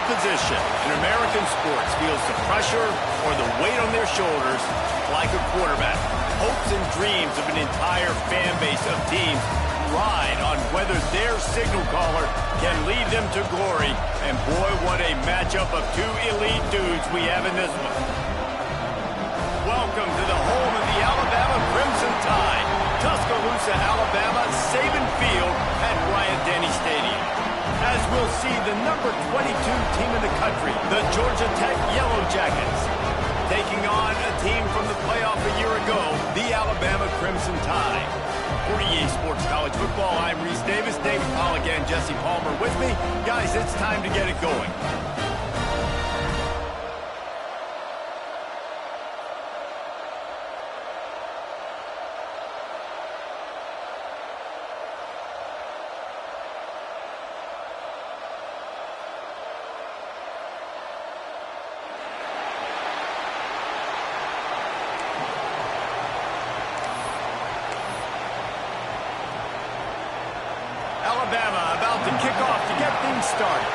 position in American sports feels the pressure or the weight on their shoulders like a quarterback. Hopes and dreams of an entire fan base of teams ride on whether their signal caller can lead them to glory. And boy, what a matchup of two elite dudes we have in this one. Welcome to the home of the Alabama Crimson Tide. Tuscaloosa, Alabama, Saban Field at Bryant-Denny Stadium. As we'll see the number 22 team in the country, the Georgia Tech Yellow Jackets, taking on a team from the playoff a year ago, the Alabama Crimson Tide. For EA Sports College Football, I'm Reese Davis, David Pollack, and Jesse Palmer with me. Guys, it's time to get it going. Alabama about to kick off to get things started.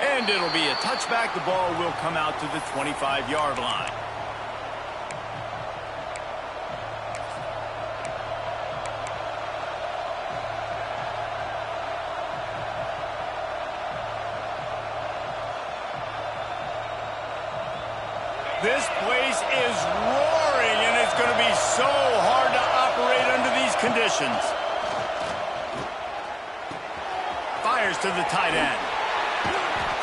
And it'll be a touchback. The ball will come out to the 25-yard line. This place is roaring, and it's going to be so hard to operate under these conditions. Fires to the tight end.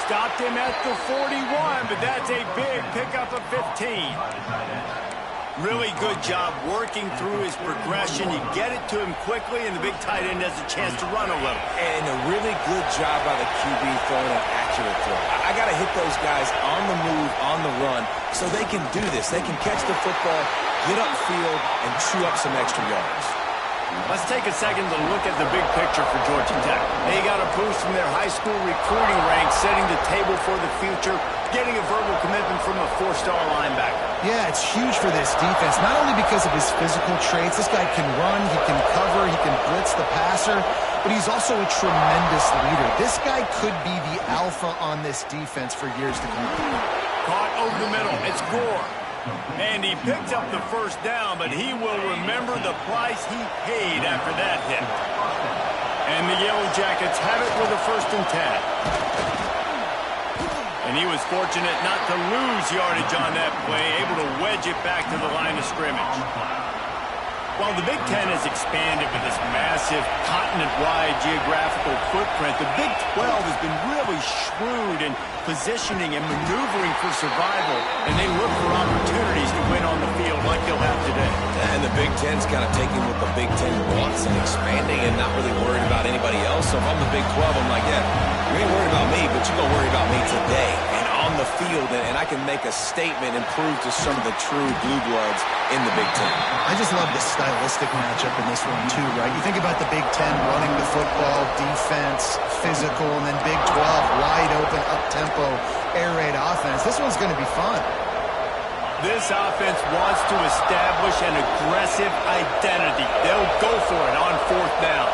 Stopped him at the 41, but that's a big pickup of 15. Really good job working through his progression. You get it to him quickly, and the big tight end has a chance to run a little. And a really good job by the QB throwing an accurate throw. I got to hit those guys on the move, on the run, so they can do this. They can catch the football, get upfield, and chew up some extra yards. Let's take a second to look at the big picture for Georgia Tech. They got a boost from their high school recruiting ranks, setting the table for the future, getting a verbal commitment from a four-star linebacker. Yeah, it's huge for this defense, not only because of his physical traits. This guy can run, he can cover, he can blitz the passer, but he's also a tremendous leader. This guy could be the alpha on this defense for years to come. Caught over the middle. It's Gore. And he picked up the first down, but he will remember the price he paid after that hit. And the Yellow Jackets have it with a 1st and 10. And he was fortunate not to lose yardage on that play, able to wedge it back to the line of scrimmage. While the Big Ten has expanded with this massive continent-wide geographical footprint, the Big 12 has been really shrewd in positioning and maneuvering for survival, and they look for opportunities to win on the field like they'll have today. And the Big Ten's kind of taking what the Big Ten wants and expanding and not really worried about anybody else. So if I'm the Big 12, I'm like, yeah, you ain't worried about me, but you're going to worry about me today and on the field, and I can make a statement and prove to some of the true blue bloods in the Big Ten. I just love the stylistic matchup in this one too, right? You think about the Big Ten running the football, defense, physical, and then Big 12 wide open, up-tempo, air raid offense. This one's going to be fun. This offense wants to establish an aggressive identity. They'll go for it on 4th down.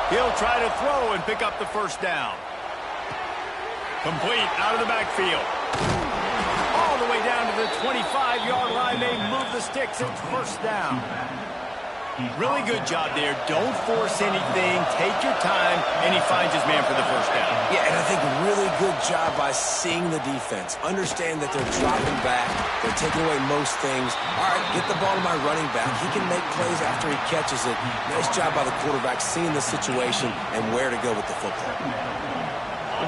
He'll try to throw and pick up the 1st down. Complete out of the backfield. All the way down to the 25-yard line. They move the sticks. It's 1st down. Really good job there. Don't force anything. Take your time. And he finds his man for the 1st down. Yeah, and I think really good job by seeing the defense. Understand that they're dropping back. They're taking away most things. All right, get the ball to my running back. He can make plays after he catches it. Nice job by the quarterback seeing the situation and where to go with the football.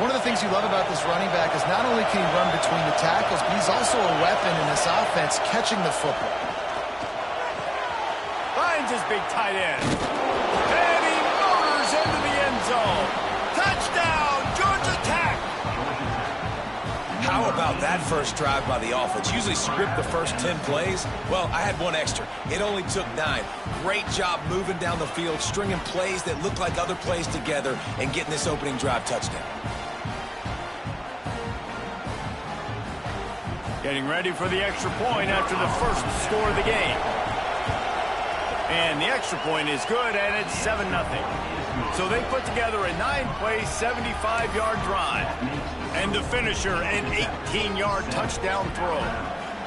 One of the things you love about this running back is not only can he run between the tackles, but he's also a weapon in this offense catching the football. Finds his big tight end. And he motors into the end zone. Touchdown, Georgia Tech! How about that first drive by the offense? Usually script the first 10 plays. Well, I had one extra. It only took 9. Great job moving down the field, stringing plays that look like other plays together, and getting this opening drive touchdown. Getting ready for the extra point after the first score of the game. And the extra point is good, and it's 7-0. So they put together a 9-play, 75-yard drive. And the finisher, an 18-yard touchdown throw.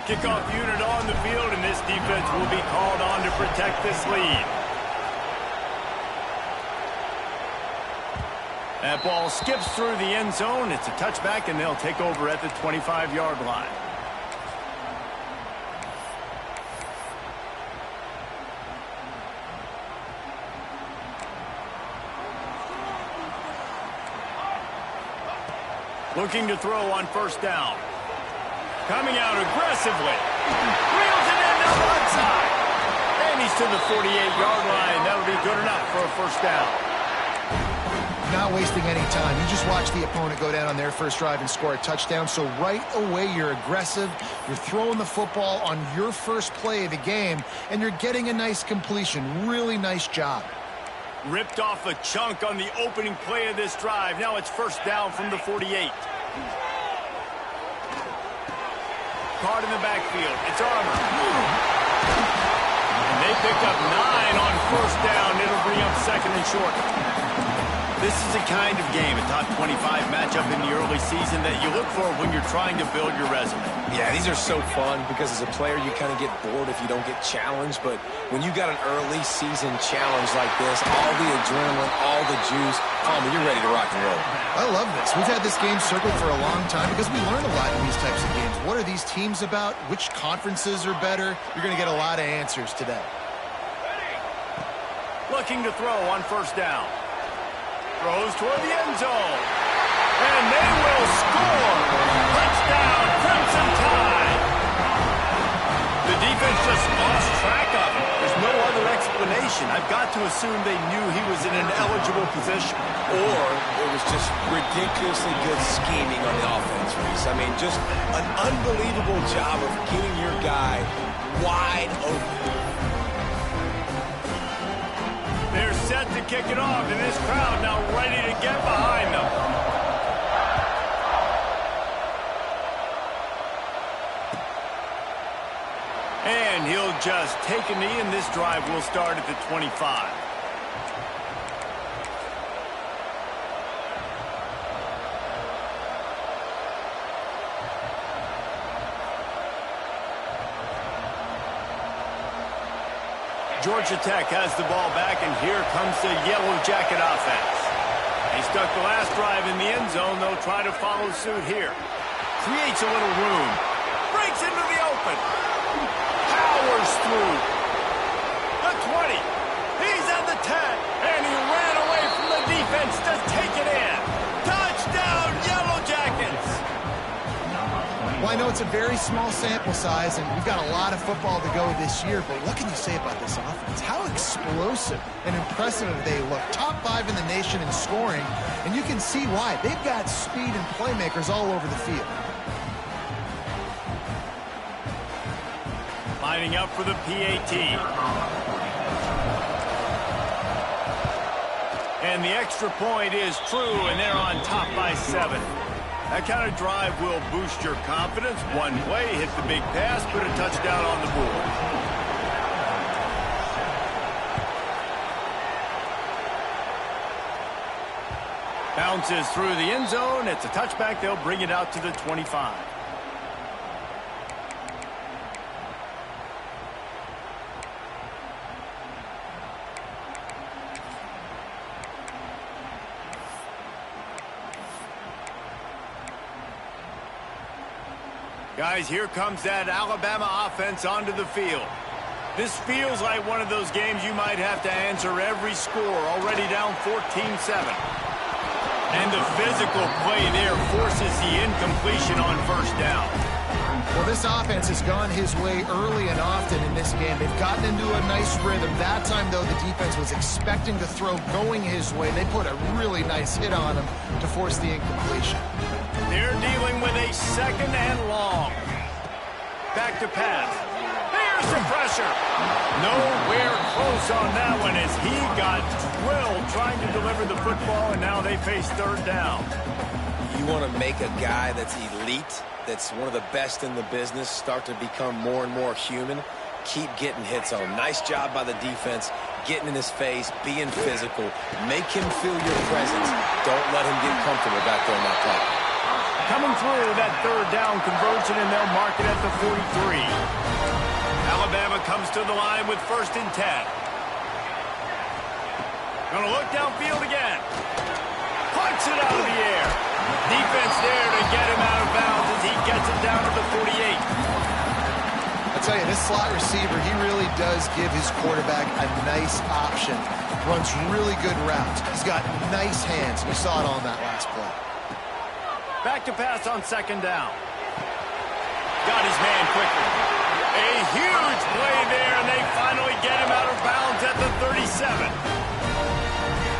Kickoff unit on the field, and this defense will be called on to protect this lead. That ball skips through the end zone. It's a touchback, and they'll take over at the 25-yard line. Looking to throw on first down. Coming out aggressively. Reels it in the outside. And he's to the 48-yard line. That'll be good enough for a first down. Not wasting any time. You just watch the opponent go down on their first drive and score a touchdown. So right away, you're aggressive. You're throwing the football on your first play of the game, and you're getting a nice completion. Really nice job. Ripped off a chunk on the opening play of this drive. Now it's first down from the 48. Caught in the backfield. It's Armour. And they pick up 9 on first down. It'll bring up second and short. This is the kind of game, a top 25 matchup in the early season that you look for when you're trying to build your resume. Yeah, these are so fun because as a player, you kind of get bored if you don't get challenged. But when you got an early season challenge like this, all the adrenaline, all the juice, you're ready to rock and roll. I love this. We've had this game circled for a long time because we learn a lot in these types of games. What are these teams about? Which conferences are better? You're going to get a lot of answers today. Looking to throw on first down. Throws toward the end zone. And they will score. Touchdown, Crimson Tide. The defense just lost track of him. There's no other explanation. I've got to assume they knew he was in an eligible position. Or it was just ridiculously good scheming on the offense, Reese. I mean, just an unbelievable job of getting your guy wide open. They're set to kick it off, and this crowd now ready to get behind them. And he'll just take a knee, and this drive will start at the 25. Georgia Tech has the ball back, and here comes the Yellow Jacket offense. They stuck the last drive in the end zone. They'll try to follow suit here. Creates a little room. Breaks into the open. Powers through. The 20. He's at the 10. And he ran away from the defense to take it in. Touchdown, Yellow Jackets. Well, I know it's a very small sample size, and we've got a lot of football to go this year, but what can you say about this offense? How explosive and impressive they look. Top 5 in the nation in scoring, and you can see why. They've got speed and playmakers all over the field. Lining up for the PAT. And the extra point is true, and they're on top by 7. That kind of drive will boost your confidence. One play, hit the big pass, put a touchdown on the board. Bounces through the end zone. It's a touchback. They'll bring it out to the 25. Guys, here comes that Alabama offense onto the field. This feels like one of those games you might have to answer every score, already down 14-7. And the physical play there forces the incompletion on first down. Well, this offense has gone his way early and often in this game. They've gotten into a nice rhythm. That time, though, the defense was expecting the throw going his way. They put a really nice hit on him to force the incompletion. They're dealing with a second and long. Back to pass. Here's the pressure. Nowhere close on that one as he got drilled trying to deliver the football, and now they face third down. You want to make a guy that's elite, that's one of the best in the business, start to become more and more human. Keep getting hits on him. Nice job by the defense, getting in his face, being physical. Make him feel your presence. Don't let him get comfortable back there on that top. Coming through that third down conversion, and they'll mark it at the 43. Alabama comes to the line with 1st and 10. Gonna look downfield again. Punts it out of the air. Defense there to get him out of bounds as he gets it down to the 48. I tell you, this slot receiver, he really does give his quarterback a nice option. Runs really good routes. He's got nice hands. We saw it on that last play. Back to pass on 2nd down. Got his man quickly. A huge play there, and they finally get him out of bounds at the 37.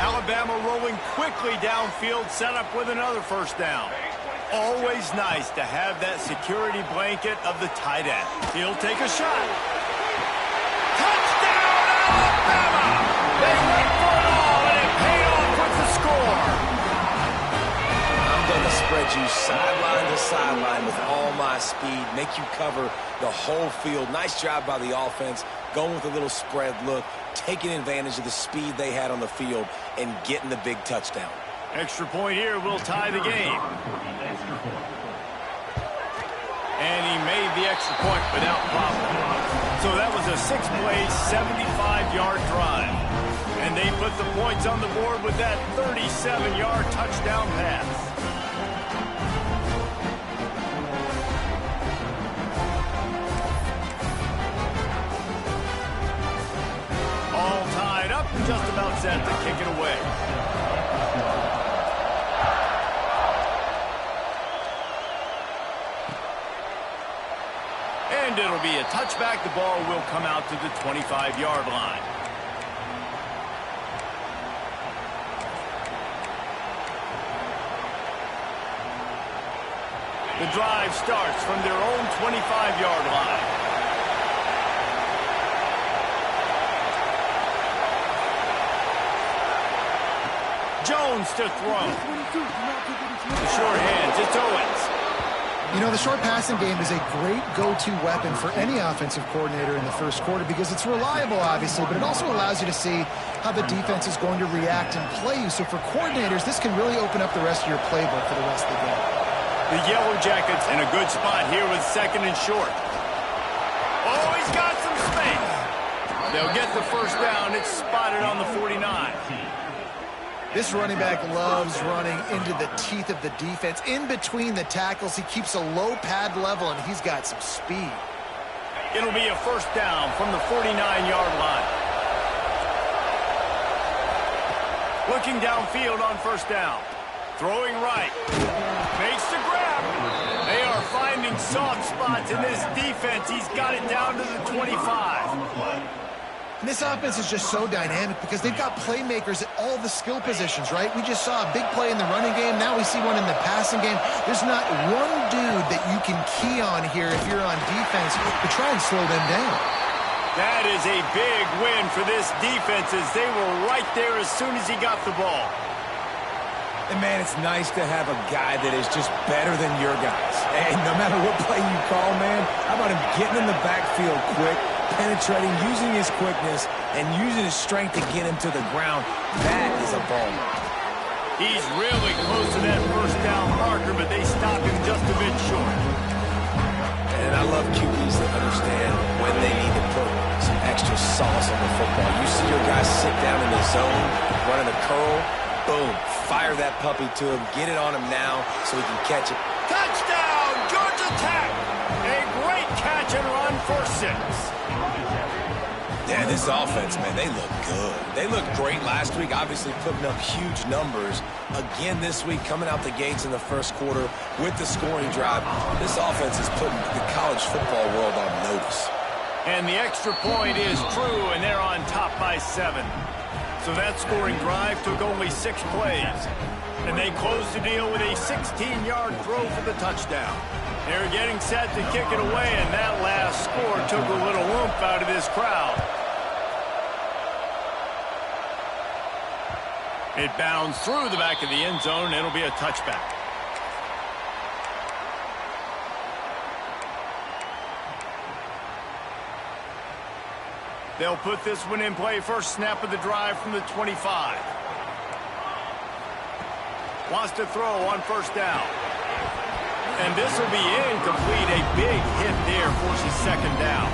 Alabama rolling quickly downfield, set up with another 1st down. Always nice to have that security blanket of the tight end. He'll take a shot. Touchdown, Alabama! They went for it all, and it paid off with the score. I'm going to spread you sideline to sideline with all my speed, make you cover the whole field. Nice job by the offense, going with a little spread look, taking advantage of the speed they had on the field, and getting the big touchdown. Extra point here will tie the game. And he made the extra point without problem. So that was a 6-play, 75-yard drive. And they put the points on the board with that 37-yard touchdown pass. All tied up, just about set to kick it away. And it'll be a touchback. The ball will come out to the 25-yard line. The drive starts from their own 25-yard line. Jones to throw. The short hands, it's Owens. You know, the short passing game is a great go-to weapon for any offensive coordinator in the first quarter because it's reliable, obviously, but it also allows you to see how the defense is going to react and play you. So for coordinators, this can really open up the rest of your playbook for the rest of the game. The Yellow Jackets in a good spot here with 2nd and short. Oh, he's got some space. They'll get the 1st down. It's spotted on the 49. This running back loves running into the teeth of the defense. In between the tackles, he keeps a low pad level, and he's got some speed. It'll be a 1st down from the 49-yard line. Looking downfield on 1st down. Throwing right. Makes the grab. They are finding soft spots in this defense. He's got it down to the 25. And this offense is just so dynamic because they've got playmakers at all the skill positions, right? We just saw a big play in the running game. Now we see one in the passing game. There's not one dude that you can key on here if you're on defense to try and slow them down. That is a big win for this defense as they were right there as soon as he got the ball. And, man, it's nice to have a guy that is just better than your guys. And no matter what play you call, man, how about him getting in the backfield quick, penetrating, using his quickness, and using his strength to get him to the ground. That is a ball. He's really close to that 1st down marker, but they stop him just a bit short. And I love QBs that understand when they need to put some extra sauce on the football. You see your guys sit down in the zone, running a curl, boom, fire that puppy to him, get it on him now so he can catch it. Touchdown, Georgia Tech! A great catch and run for 6. Yeah, this offense, man, they look good. They looked great last week, obviously putting up huge numbers. Again this week, coming out the gates in the first quarter with the scoring drive. This offense is putting the college football world on notice. And the extra point is true, and they're on top by 7. So that scoring drive took only 6 plays. And they closed the deal with a 16-yard throw for the touchdown. They're getting set to kick it away, and that last score took a little oomph out of this crowd. It bounds through the back of the end zone. It'll be a touchback. They'll put this one in play. First snap of the drive from the 25. Wants to throw on first down. And this will be incomplete. A big hit there, forces second down.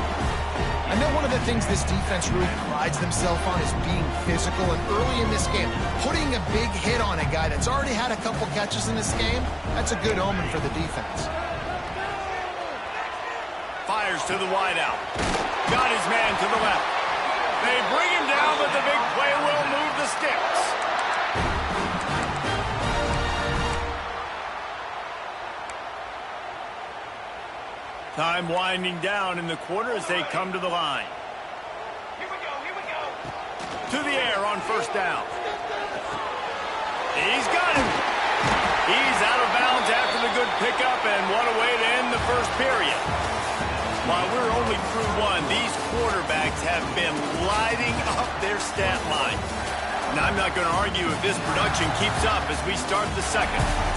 I know one of the things this defense really prides themselves on is being physical, and early in this game, putting a big hit on a guy that's already had a couple catches in this game, that's a good omen for the defense. Fires to the wideout. Got his man to the left. They bring him down, but the big play will move the sticks. Time winding down in the quarter as they come to the line. Here we go. To the air on first down. He's got him. He's out of bounds after the good pickup, and what a way to end the first period. While we're only through one, these quarterbacks have been lighting up their stat line. And I'm not going to argue if this production keeps up as we start the second.